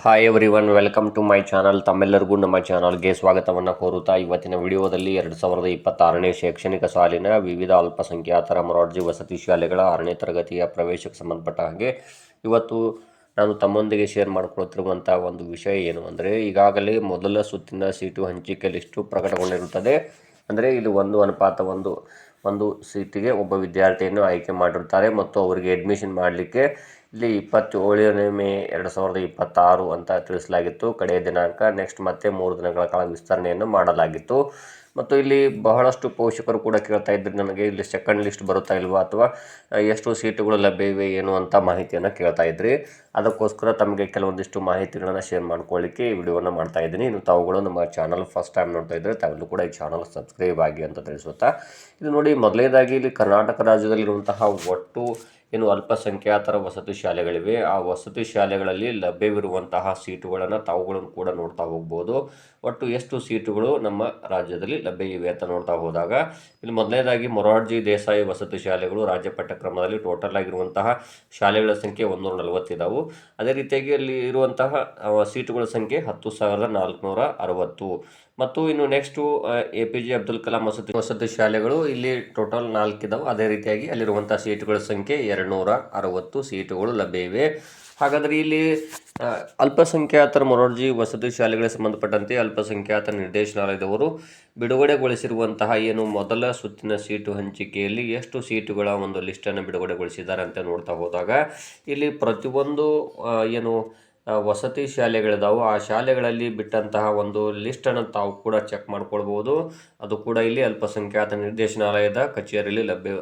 Hi everyone, welcome to my channel. ತಮ್ಮೆಲ್ಲರಿಗೂ ನಮ್ಮ ಚಾನಲ್ಗೆ ಸ್ವಾಗತವನ್ನು ಕೋರುತ್ತಾ ಇವತ್ತಿನ ವಿಡಿಯೋದಲ್ಲಿ 2026ನೇ ಶೈಕ್ಷಣಿಕ ಸಾಲಿನ ವಿವಿಧ ಅಲ್ಪಸಂಖ್ಯಾತರ ಮೊರಾರ್ಜಿ ವಸತಿ ಶಾಲೆಗಳ 6ನೇ ತರಗತಿಯ ಪ್ರವೇಶಕ್ಕೆ ಸಂಬಂಧಪಟ್ಟ ಹಾಗೆ ಇವತ್ತು ನಾನು ತಮ್ಮೊಂದಿಗೆ ಶೇರ್ ಮಾಡಿಕೊಳ್ತಿರುವಂಥ ಒಂದು ವಿಷಯ ಏನು ಅಂದರೆ, ಈಗಾಗಲೇ ಮೊದಲ ಸುತ್ತಿನ ಸೀಟು ಹಂಚಿಕೆ ಲಿಸ್ಟು ಪ್ರಕಟಗೊಂಡಿರುತ್ತದೆ. ಅಂದರೆ ಇಲ್ಲಿ 1:1 ಸೀಟಿಗೆ ಒಬ್ಬ ವಿದ್ಯಾರ್ಥಿಯನ್ನು ಆಯ್ಕೆ ಮಾಡಿರ್ತಾರೆ ಮತ್ತು ಅವರಿಗೆ ಅಡ್ಮಿಷನ್ ಮಾಡಲಿಕ್ಕೆ ಇಲ್ಲಿ 27ನೇ ಮೇ 2026 ಅಂತ ತಿಳಿಸಲಾಗಿತ್ತು. ಕಡೆಯ ದಿನಾಂಕ ನೆಕ್ಸ್ಟ್ ಮತ್ತೆ 3 ದಿನಗಳ ಕಾಲ ವಿಸ್ತರಣೆಯನ್ನು ಮಾಡಲಾಗಿತ್ತು. ಮತ್ತು ಇಲ್ಲಿ ಬಹಳಷ್ಟು ಪೋಷಕರು ಕೂಡ ಕೇಳ್ತಾ ಇದ್ರು, ನನಗೆ ಇಲ್ಲಿ ಸೆಕೆಂಡ್ ಲಿಸ್ಟ್ ಬರುತ್ತಾ ಇಲ್ವಾ ಅಥವಾ ಎಷ್ಟು ಸೀಟುಗಳು ಲಭ್ಯ ಇವೆ ಏನು ಅಂತ ಮಾಹಿತಿಯನ್ನು ಕೇಳ್ತಾ ಇದ್ರಿ. ಅದಕ್ಕೋಸ್ಕರ ತಮಗೆ ಕೆಲವೊಂದಿಷ್ಟು ಮಾಹಿತಿಗಳನ್ನು ಶೇರ್ ಮಾಡ್ಕೊಳ್ಳಿಕ್ಕೆ ಈ ವಿಡಿಯೋವನ್ನು ಮಾಡ್ತಾ ಇದ್ದೀನಿ. ಇನ್ನು ತಾವುಗಳು ನಮ್ಮ ಚಾನಲ್ ಫಸ್ಟ್ ಟೈಮ್ ನೋಡ್ತಾ ಇದ್ದರೆ ತಾವೆಲ್ಲೂ ಕೂಡ ಈ ಚಾನಲ್ ಸಬ್ಸ್ಕ್ರೈಬ್ ಆಗಿ ಅಂತ ತಿಳಿಸುತ್ತಾ, ಇದು ನೋಡಿ, ಮೊದಲನೇದಾಗಿ ಇಲ್ಲಿ ಕರ್ನಾಟಕ ರಾಜ್ಯದಲ್ಲಿರುವಂತಹ ಒಟ್ಟು ಏನು ಅಲ್ಪಸಂಖ್ಯಾತರ ವಸತಿ ಶಾಲೆಗಳಿವೆ, ಆ ವಸತಿ ಶಾಲೆಗಳಲ್ಲಿ ಲಭ್ಯವಿರುವಂತಹ ಸೀಟುಗಳನ್ನು ತಾವುಗಳನ್ನು ಕೂಡ ನೋಡ್ತಾ ಹೋಗ್ಬೋದು. ಒಟ್ಟು ಎಷ್ಟು ಸೀಟುಗಳು ನಮ್ಮ ರಾಜ್ಯದಲ್ಲಿ ಲಭ್ಯ ಇವೆ ಅಂತ ನೋಡ್ತಾ ಹೋದಾಗ ಇಲ್ಲಿ ಮೊದಲನೇದಾಗಿ ಮೊರಾರ್ಜಿ ದೇಸಾಯಿ ವಸತಿ ಶಾಲೆಗಳು ರಾಜ್ಯ ಪಠ್ಯಕ್ರಮದಲ್ಲಿ ಟೋಟಲ್ ಆಗಿರುವಂತಹ ಶಾಲೆಗಳ ಸಂಖ್ಯೆ 140 ಇದಾವೆ. ಅದೇ ರೀತಿಯಾಗಿ ಅಲ್ಲಿ ಇರುವಂತಹ ಸೀಟುಗಳ ಸಂಖ್ಯೆ 10,460. ಮತ್ತು ಇನ್ನು ನೆಕ್ಸ್ಟು APJ ಅಬ್ದುಲ್ ಕಲಾಂ ವಸತಿ ಶಾಲೆಗಳು ಇಲ್ಲಿ ಟೋಟಲ್ 4 ಇದಾವೆ. ಅದೇ ರೀತಿಯಾಗಿ ಅಲ್ಲಿರುವಂಥ ಸೀಟುಗಳ ಸಂಖ್ಯೆ 260 ಸೀಟುಗಳು ಲಭ್ಯ ಇವೆ. ಹಾಗಾದರೆ ಇಲ್ಲಿ ಅಲ್ಪಸಂಖ್ಯಾತರ ಮೊರಾರ್ಜಿ ವಸತಿ ಶಾಲೆಗಳಿಗೆ ಸಂಬಂಧಪಟ್ಟಂತೆ ಅಲ್ಪಸಂಖ್ಯಾತ ನಿರ್ದೇಶನಾಲಯದವರು ಬಿಡುಗಡೆಗೊಳಿಸಿರುವಂತಹ ಏನು ಮೊದಲ ಸುತ್ತಿನ ಸೀಟು ಹಂಚಿಕೆಯಲ್ಲಿ ಎಷ್ಟು ಸೀಟುಗಳ ಒಂದು ಲಿಸ್ಟನ್ನು ಬಿಡುಗಡೆಗೊಳಿಸಿದ್ದಾರೆ ಅಂತ ನೋಡ್ತಾ ಹೋದಾಗ ಇಲ್ಲಿ ಪ್ರತಿಯೊಂದು ಏನು ವಸತಿ ಶಾಲೆಗಳಿದಾವೆ ಆ ಶಾಲೆಗಳಲ್ಲಿ ಬಿಟ್ಟಂತಹ ಒಂದು ಲಿಸ್ಟನ್ನು ತಾವು ಕೂಡ ಚೆಕ್ ಮಾಡ್ಕೊಳ್ಬೋದು. ಅದು ಕೂಡ ಇಲ್ಲಿ ಅಲ್ಪಸಂಖ್ಯಾತ ನಿರ್ದೇಶನಾಲಯದ ಕಚೇರಿಯಲ್ಲಿ ಲಭ್ಯ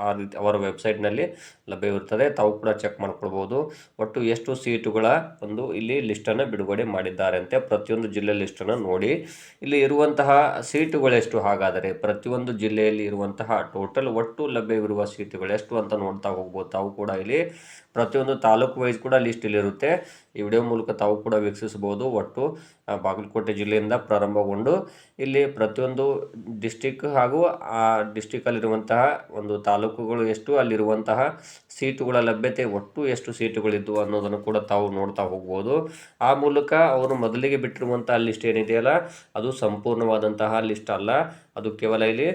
ಆ ರೀತಿ ಅವರ ವೆಬ್ಸೈಟ್ನಲ್ಲಿ ಲಭ್ಯವಿರ್ತದೆ. ತಾವು ಕೂಡ ಚೆಕ್ ಮಾಡ್ಕೊಳ್ಬೋದು ಒಟ್ಟು ಎಷ್ಟು ಸೀಟುಗಳ ಒಂದು ಇಲ್ಲಿ ಲಿಸ್ಟನ್ನು ಬಿಡುಗಡೆ ಮಾಡಿದ್ದಾರೆ ಅಂತೆ. ಪ್ರತಿಯೊಂದು ಜಿಲ್ಲೆ ಲಿಸ್ಟನ್ನು ನೋಡಿ ಇಲ್ಲಿ ಇರುವಂತಹ ಸೀಟುಗಳೆಷ್ಟು, ಹಾಗಾದರೆ ಪ್ರತಿಯೊಂದು ಜಿಲ್ಲೆಯಲ್ಲಿ ಇರುವಂತಹ ಟೋಟಲ್ ಒಟ್ಟು ಲಭ್ಯವಿರುವ ಸೀಟುಗಳೆಷ್ಟು ಅಂತ ನೋಡ್ತಾ ಹೋಗ್ಬೋದು. ತಾವು ಕೂಡ ಇಲ್ಲಿ ಪ್ರತಿಯೊಂದು ತಾಲೂಕು ವೈಸ್ ಕೂಡ ಲಿಸ್ಟ್ ಇಲ್ಲಿರುತ್ತೆ. ಈ ವಿಡಿಯೋ ಮೂಲಕ ತಾವು ಕೂಡ ವೀಕ್ಷಿಸಬಹುದು. ಒಟ್ಟು ಬಾಗಲಕೋಟೆ ಜಿಲ್ಲೆಯಿಂದ ಪ್ರಾರಂಭಗೊಂಡು ಇಲ್ಲಿ ಪ್ರತಿಯೊಂದು ಡಿಸ್ಟಿಕ್ ಹಾಗೂ ಆ ಡಿಸ್ಟಿಕಲ್ಲಿರುವಂತಹ ಒಂದು ತಾಲೂಕುಗಳು ಎಷ್ಟು, ಅಲ್ಲಿರುವಂತಹ ಸೀಟುಗಳ ಲಭ್ಯತೆ ಒಟ್ಟು ಎಷ್ಟು ಸೀಟುಗಳಿದ್ದು ಅನ್ನೋದನ್ನು ಕೂಡ ತಾವು ನೋಡ್ತಾ ಹೋಗ್ಬೋದು. ಆ ಮೂಲಕ ಅವರು ಮೊದಲಿಗೆ ಬಿಟ್ಟಿರುವಂತಹ ಲಿಸ್ಟ್ ಏನಿದೆಯಲ್ಲ ಅದು ಸಂಪೂರ್ಣವಾದಂತಹ ಲಿಸ್ಟ್ ಅಲ್ಲ, ಅದು ಕೇವಲ ಇಲ್ಲಿ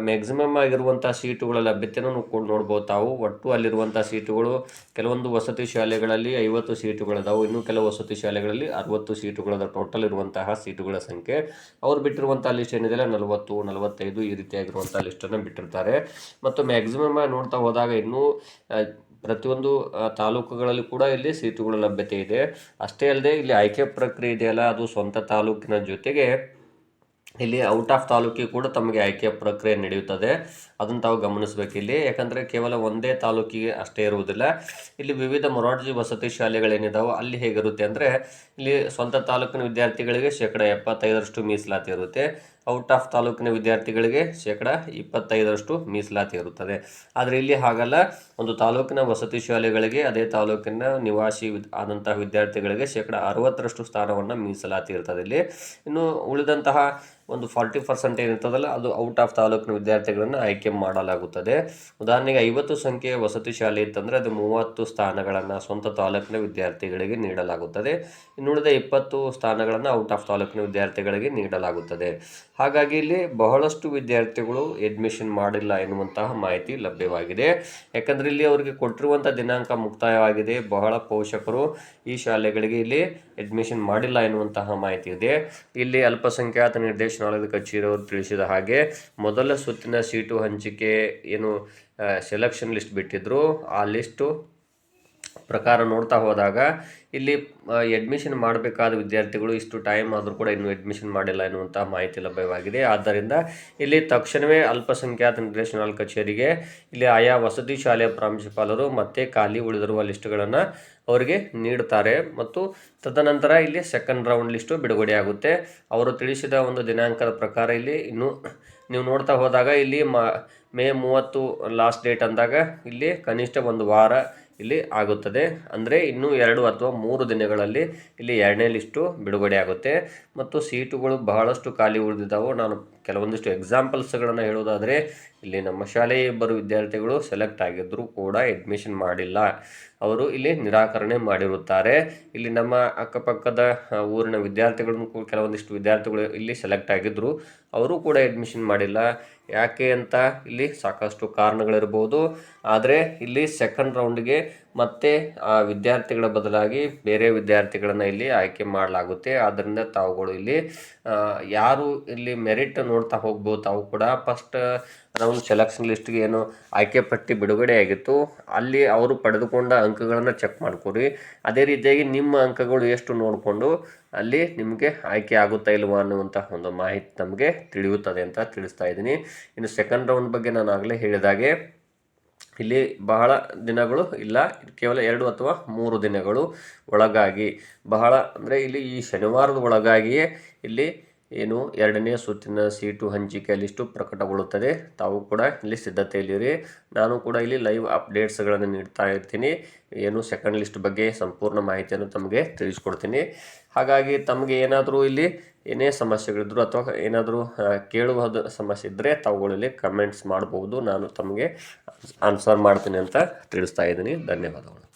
ಮ್ಯಾಕ್ಸಿಮಮ್ ಆಗಿರುವಂಥ ಸೀಟುಗಳ ಲಭ್ಯತೆಯನ್ನು ಕೂಡ ನೋಡ್ಬೋದು ತಾವು. ಒಟ್ಟು ಅಲ್ಲಿರುವಂಥ ಸೀಟುಗಳು ಕೆಲವೊಂದು ವಸತಿ ಶಾಲೆಗಳಲ್ಲಿ 50 ಸೀಟುಗಳಿದಾವೆ, ಇನ್ನು ಕೆಲವು ವಸತಿ ಶಾಲೆಗಳಲ್ಲಿ 60 ಸೀಟುಗಳದ ಟೋಟಲ್ ಇರುವಂತಹ ಸೀಟುಗಳ ಸಂಖ್ಯೆ. ಅವ್ರು ಬಿಟ್ಟಿರುವಂಥ ಲಿಸ್ಟ್ ಏನಿದೆಯಲ್ಲ 40, 45 ಈ ರೀತಿಯಾಗಿರುವಂಥ ಲಿಸ್ಟನ್ನು ಬಿಟ್ಟಿರ್ತಾರೆ. ಮತ್ತು ಮ್ಯಾಕ್ಸಿಮಮ್ ನೋಡ್ತಾ ಹೋದಾಗ ಇನ್ನೂ ಪ್ರತಿಯೊಂದು ತಾಲೂಕುಗಳಲ್ಲಿ ಕೂಡ ಇಲ್ಲಿ ಸೀಟುಗಳ ಲಭ್ಯತೆ ಇದೆ. ಅಷ್ಟೇ ಅಲ್ಲದೆ ಇಲ್ಲಿ ಆಯ್ಕೆ ಪ್ರಕ್ರಿಯೆ ಇದೆಯಲ್ಲ ಅದು ಸ್ವಂತ ತಾಲೂಕಿನ ಜೊತೆಗೆ ಇಲ್ಲಿ ಔಟ್ ಆಫ್ ತಾಲೂಕಿಗೆ ಕೂಡ ತಮಗೆ ಆಯ್ಕೆಯ ಪ್ರಕ್ರಿಯೆ ನಡೆಯುತ್ತದೆ. ಅದನ್ನು ತಾವು ಗಮನಿಸಬೇಕು ಇಲ್ಲಿ, ಯಾಕಂದರೆ ಕೇವಲ ಒಂದೇ ತಾಲೂಕಿಗೆ ಅಷ್ಟೇ ಇರುವುದಿಲ್ಲ. ಇಲ್ಲಿ ವಿವಿಧ ಮೊರಾರ್ಜಿ ವಸತಿ ಶಾಲೆಗಳೇನಿದಾವೆ ಅಲ್ಲಿ ಹೇಗಿರುತ್ತೆ ಅಂದರೆ, ಇಲ್ಲಿ ಸ್ವಂತ ತಾಲೂಕಿನ ವಿದ್ಯಾರ್ಥಿಗಳಿಗೆ 75% ಮೀಸಲಾತಿ ಇರುತ್ತೆ, ಔಟ್ ಆಫ್ ತಾಲೂಕಿನ ವಿದ್ಯಾರ್ಥಿಗಳಿಗೆ 25% ಮೀಸಲಾತಿ ಇರುತ್ತದೆ. ಆದರೆ ಇಲ್ಲಿ ಹಾಗಲ್ಲ, ಒಂದು ತಾಲೂಕಿನ ವಸತಿ ಶಾಲೆಗಳಿಗೆ ಅದೇ ತಾಲೂಕಿನ ನಿವಾಸಿ ಆದಂತಹ ವಿದ್ಯಾರ್ಥಿಗಳಿಗೆ 60% ಸ್ಥಾನವನ್ನು ಮೀಸಲಾತಿ ಇರ್ತದೆ ಇಲ್ಲಿ. ಇನ್ನು ಉಳಿದಂತಹ ಒಂದು 40% ಏನಿರ್ತದಲ್ಲ ಅದು ಔಟ್ ಆಫ್ ತಾಲೂಕಿನ ವಿದ್ಯಾರ್ಥಿಗಳನ್ನು ಆಯ್ಕೆ ಮಾಡಲಾಗುತ್ತದೆ. ಉದಾಹರಣೆಗೆ 50 ಸಂಖ್ಯೆಯ ವಸತಿ ಶಾಲೆ ಇತ್ತಂದರೆ ಅದು 30 ಸ್ಥಾನಗಳನ್ನು ಸ್ವಂತ ತಾಲೂಕಿನ ವಿದ್ಯಾರ್ಥಿಗಳಿಗೆ ನೀಡಲಾಗುತ್ತದೆ. ಇನ್ನುಳಿದ 20 ಸ್ಥಾನಗಳನ್ನು ಔಟ್ ಆಫ್ ತಾಲೂಕಿನ ವಿದ್ಯಾರ್ಥಿಗಳಿಗೆ ನೀಡಲಾಗುತ್ತದೆ. ಹಾಗಾಗಿ ಇಲ್ಲಿ ಬಹಳಷ್ಟು ವಿದ್ಯಾರ್ಥಿಗಳು ಅಡ್ಮಿಷನ್ ಮಾಡಿಲ್ಲ ಎನ್ನುವಂತಹ ಮಾಹಿತಿ ಲಭ್ಯವಾಗಿದೆ. ಯಾಕಂದರೆ ಇಲ್ಲಿ ಅವರಿಗೆ ಕೊಟ್ಟಿರುವಂಥ ದಿನಾಂಕ ಮುಕ್ತಾಯವಾಗಿದೆ. ಬಹಳ ಪೋಷಕರು ಈ ಶಾಲೆಗಳಿಗೆ ಇಲ್ಲಿ ಅಡ್ಮಿಷನ್ ಮಾಡಿಲ್ಲ ಎನ್ನುವಂತಹ ಮಾಹಿತಿ ಇದೆ. ಇಲ್ಲಿ ಅಲ್ಪಸಂಖ್ಯಾತ ನಿರ್ದೇಶನಾಲಯದ ಕಚೇರಿಯವರು ತಿಳಿಸಿದ ಹಾಗೆ ಮೊದಲ ಸುತ್ತಿನ ಸೀಟು ಹಂಚಿಕೆ ಏನು ಸೆಲೆಕ್ಷನ್ ಲಿಸ್ಟ್ ಬಿಟ್ಟಿದ್ರು ಆ ಲಿಸ್ಟು ಪ್ರಕಾರ ನೋಡ್ತಾ ಹೋದಾಗ ಇಲ್ಲಿ ಅಡ್ಮಿಷನ್ ಮಾಡಬೇಕಾದ ವಿದ್ಯಾರ್ಥಿಗಳು ಇಷ್ಟು ಟೈಮ್ ಆದರೂ ಕೂಡ ಇನ್ನೂ ಅಡ್ಮಿಷನ್ ಮಾಡಿಲ್ಲ ಎನ್ನುವಂಥ ಮಾಹಿತಿ ಲಭ್ಯವಾಗಿದೆ. ಆದ್ದರಿಂದ ಇಲ್ಲಿ ತಕ್ಷಣವೇ ಅಲ್ಪಸಂಖ್ಯಾತ ನಿರ್ದೇಶನಾಲಯ ಕಚೇರಿಗೆ ಇಲ್ಲಿ ಆಯಾ ವಸತಿ ಶಾಲೆಯ ಪ್ರಾಂಶುಪಾಲರು ಮತ್ತೆ ಖಾಲಿ ಉಳಿದಿರುವ ಲಿಸ್ಟ್ಗಳನ್ನು ಅವರಿಗೆ ನೀಡುತ್ತಾರೆ. ಮತ್ತು ತದನಂತರ ಇಲ್ಲಿ ಸೆಕೆಂಡ್ ರೌಂಡ್ ಲಿಸ್ಟು ಬಿಡುಗಡೆಯಾಗುತ್ತೆ. ಅವರು ತಿಳಿಸಿದ ಒಂದು ದಿನಾಂಕದ ಪ್ರಕಾರ ಇಲ್ಲಿ ಇನ್ನು ನೀವು ನೋಡ್ತಾ ಹೋದಾಗ ಇಲ್ಲಿ ಮೇ 30 ಲಾಸ್ಟ್ ಡೇಟ್ ಅಂದಾಗ ಇಲ್ಲಿ ಕನಿಷ್ಠ ಒಂದು ವಾರ ಇಲ್ಲಿ ಆಗುತ್ತದೆ. ಅಂದರೆ ಇನ್ನೂ 2 ಅಥವಾ 3 ದಿನಗಳಲ್ಲಿ ಇಲ್ಲಿ 2ನೇ ಲಿಸ್ಟು ಬಿಡುಗಡೆ ಆಗುತ್ತೆ. ಮತ್ತು ಸೀಟುಗಳು ಬಹಳಷ್ಟು ಖಾಲಿ ಉಳಿದಿದ್ದಾವೆ. ನಾನು ಕೆಲವೊಂದಿಷ್ಟು ಎಕ್ಸಾಂಪಲ್ಸ್ಗಳನ್ನು ಹೇಳೋದಾದರೆ ಇಲ್ಲಿ ನಮ್ಮ ಶಾಲೆಯ ಇಬ್ಬರು ವಿದ್ಯಾರ್ಥಿಗಳು ಸೆಲೆಕ್ಟ್ ಆಗಿದ್ದರೂ ಕೂಡ ಅಡ್ಮಿಷನ್ ಮಾಡಿಲ್ಲ, ಅವರು ಇಲ್ಲಿ ನಿರಾಕರಣೆ ಮಾಡಿರುತ್ತಾರೆ. ಇಲ್ಲಿ ನಮ್ಮ ಅಕ್ಕಪಕ್ಕದ ಊರಿನ ವಿದ್ಯಾರ್ಥಿಗಳನ್ನು ಕೆಲವೊಂದಿಷ್ಟು ವಿದ್ಯಾರ್ಥಿಗಳು ಇಲ್ಲಿ ಸೆಲೆಕ್ಟ್ ಆಗಿದ್ದರು, ಅವರು ಕೂಡ ಅಡ್ಮಿಷನ್ ಮಾಡಿಲ್ಲ. ಯಾಕೆ ಅಂತ ಇಲ್ಲಿ ಸಾಕಷ್ಟು ಕಾರಣಗಳಿರ್ಬೋದು. ಆದರೆ ಇಲ್ಲಿ ಸೆಕೆಂಡ್ ರೌಂಡ್ಗೆ ಮತ್ತೆ ಆ ವಿದ್ಯಾರ್ಥಿಗಳ ಬದಲಾಗಿ ಬೇರೆ ವಿದ್ಯಾರ್ಥಿಗಳನ್ನು ಇಲ್ಲಿ ಆಯ್ಕೆ ಮಾಡಲಾಗುತ್ತೆ. ಆದ್ದರಿಂದ ತಾವುಗಳು ಇಲ್ಲಿ ಯಾರು ಇಲ್ಲಿ ಮೆರಿಟ್ ನೋಡ್ತಾ ಹೋಗ್ಬೋದು. ತಾವು ಕೂಡ ಫಸ್ಟ್ ರೌಂಡ್ ಸೆಲೆಕ್ಷನ್ ಲಿಸ್ಟ್ಗೆ ಏನು ಆಯ್ಕೆ ಪಟ್ಟಿ ಬಿಡುಗಡೆ ಆಗಿತ್ತು, ಅಲ್ಲಿ ಅವರು ಪಡೆದುಕೊಂಡ ಅಂಕಗಳನ್ನು ಚೆಕ್ ಮಾಡ್ಕೊರಿ. ಅದೇ ರೀತಿಯಾಗಿ ನಿಮ್ಮ ಅಂಕಗಳು ಎಷ್ಟು ನೋಡಿಕೊಂಡು ಅಲ್ಲಿ ನಿಮಗೆ ಆಯ್ಕೆ ಆಗುತ್ತಾ ಇಲ್ವಾ ಅನ್ನುವಂಥ ಒಂದು ಮಾಹಿತಿ ನಮಗೆ ತಿಳಿಯುತ್ತದೆ ಅಂತ ತಿಳಿಸ್ತಾ ಇದ್ದೀನಿ. ಇನ್ನು ಸೆಕೆಂಡ್ ರೌಂಡ್ ಬಗ್ಗೆ ನಾನು ಆಗಲೇ ಹೇಳಿದಾಗೆ ಇಲ್ಲಿ ಬಹಳ ದಿನಗಳು ಇಲ್ಲ, ಕೇವಲ 2 ಅಥವಾ 3 ದಿನಗಳು ಒಳಗಾಗಿ, ಬಹಳ ಅಂದರೆ ಇಲ್ಲಿ ಈ ಶನಿವಾರದ ಒಳಗಾಗಿಯೇ ಇಲ್ಲಿ ಏನು 2ನೇ ಸುತ್ತಿನ ಸೀಟು ಹಂಚಿಕೆ ಲಿಸ್ಟು ಪ್ರಕಟಗೊಳ್ಳುತ್ತದೆ. ತಾವು ಕೂಡ ಇಲ್ಲಿ ಸಿದ್ಧತೆಯಲ್ಲಿರಿ. ನಾನು ಕೂಡ ಇಲ್ಲಿ ಲೈವ್ ಅಪ್ಡೇಟ್ಸ್ಗಳನ್ನು ನೀಡ್ತಾ ಇರ್ತೀನಿ. ಏನು ಸೆಕೆಂಡ್ ಲಿಸ್ಟ್ ಬಗ್ಗೆ ಸಂಪೂರ್ಣ ಮಾಹಿತಿಯನ್ನು ತಮಗೆ ತಿಳಿಸ್ಕೊಡ್ತೀನಿ. ಹಾಗಾಗಿ ತಮಗೆ ಏನಾದರೂ ಇಲ್ಲಿ ಏನೇ ಸಮಸ್ಯೆಗಳಿದ್ರು ಅಥವಾ ಏನಾದರೂ ಕೇಳುವುದು ಸಮಸ್ಯೆ ಇದ್ದರೆ ತಾವುಗಳಲ್ಲಿ ಕಮೆಂಟ್ಸ್ ಮಾಡ್ಬೋದು. ನಾನು ತಮಗೆ ಆನ್ಸರ್ ಮಾಡ್ತೀನಿ ಅಂತ ತಿಳಿಸ್ತಾ ಇದ್ದೀನಿ. ಧನ್ಯವಾದಗಳು.